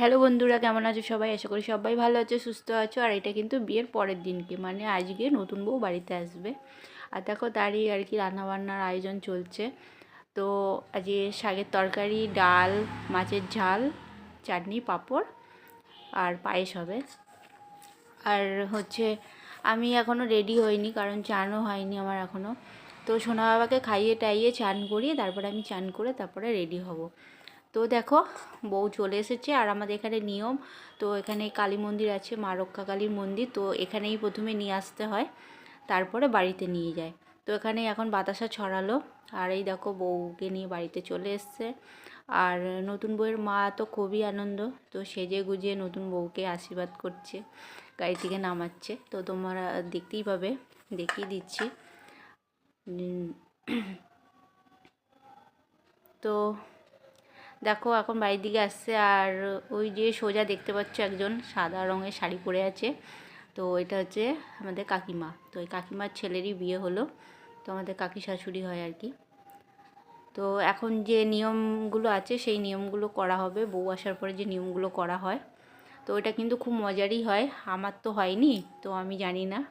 Hello বন্ধুরা, কেমন আছো সবাই? আশা করি সবাই ভালো আছো, সুস্থ আছো। আর এটা কিন্তু বিয়ের পরের দিনকে, মানে আজকে নতুন বউ বাড়িতে আসবে। আর দেখো তারই আর কি রান্নাবান্নার আয়োজন চলছে। তো আজকে শাকের তরকারি, ডাল, মাছের ঝাল, চাটনি, পাঁপড় আর পায়েস হবে। আর হচ্ছে আমি এখনও রেডি হইনি, কারণ চানও হয়নি আমার এখনও। তো সোনা বাবাকে খাইয়ে টাইয়ে চান করিয়ে তারপরে আমি চান করে তারপরে রেডি হব। তো দেখো বউ চলে এসেছে। আর আমাদের এখানে নিয়ম, তো এখানে কালী মন্দির আছে, মা রক্ষা কালীর মন্দির, তো এখানেই প্রথমে নিয়ে আসতে হয়, তারপরে বাড়িতে নিয়ে যায়। তো এখানে এখন বাতাসা ছড়ালো। আর এই দেখো বউকে নিয়ে বাড়িতে চলে এসছে। আর নতুন বউয়ের মা তো খুবই আনন্দ, তো সেজে গুজিয়ে নতুন বউকে আশীর্বাদ করছে, গাড়ি থেকে নামাচ্ছে। তো তোমরা দেখতেই পাবে, দেখিয়ে দিচ্ছি। তো দেখো এখন বাড়ির দিকে আসছে। আর ওই যে সোজা দেখতে পাচ্ছ একজন সাদা রঙের শাড়ি পরে আছে, তো এটা হচ্ছে আমাদের কাকিমা। তো এই কাকিমার ছেলেরই বিয়ে হলো, তো আমাদের কাকি শাশুড়ি হয় আর কি। তো এখন যে নিয়মগুলো আছে সেই নিয়মগুলো করা হবে, বউ আসার পরে যে নিয়মগুলো করা হয়, তো ওটা কিন্তু খুব মজারই হয়। আমার তো হয়নি, তো আমি জানি না।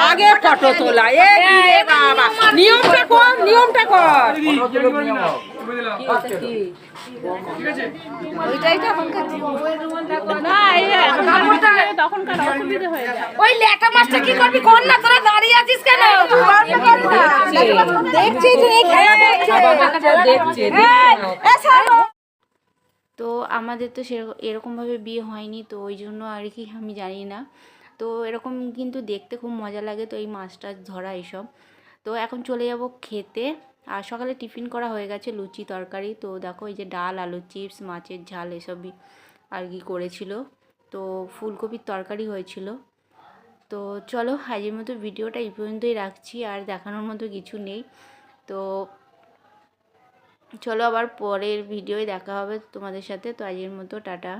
আগে ফটো তোলা, বাবা নিয়মটা কর, নিয়মটা কর। ওই লেটা মাছটা কি করবি? কর না, তোরা দাঁড়িয়ে আছিস কেন? দেখছি তো আমাদের তো এরকমভাবে বিয়ে হয়নি, তো ওই জন্য আর কি আমি জানি না। তো এরকম কিন্তু দেখতে খুব মজা লাগে, তো এই মাছ টাছ ধরা এইসব। তো এখন চলে যাব খেতে। আর সকালে টিফিন করা হয়ে গেছে, লুচি তরকারি। তো দেখো এই যে ডাল, আলু চিপস, মাছের ঝাল এসবই আর কি করেছিল। তো ফুলকপির তরকারি হয়েছিল। তো চলো আজকের মতো ভিডিওটা এই পর্যন্তই রাখছি, আর দেখানোর মতো কিছু নেই। তো চলো আবার পরের ভিডিওয় দেখা হবে তোমাদের সাথে। তো আজকের মতো টাটা।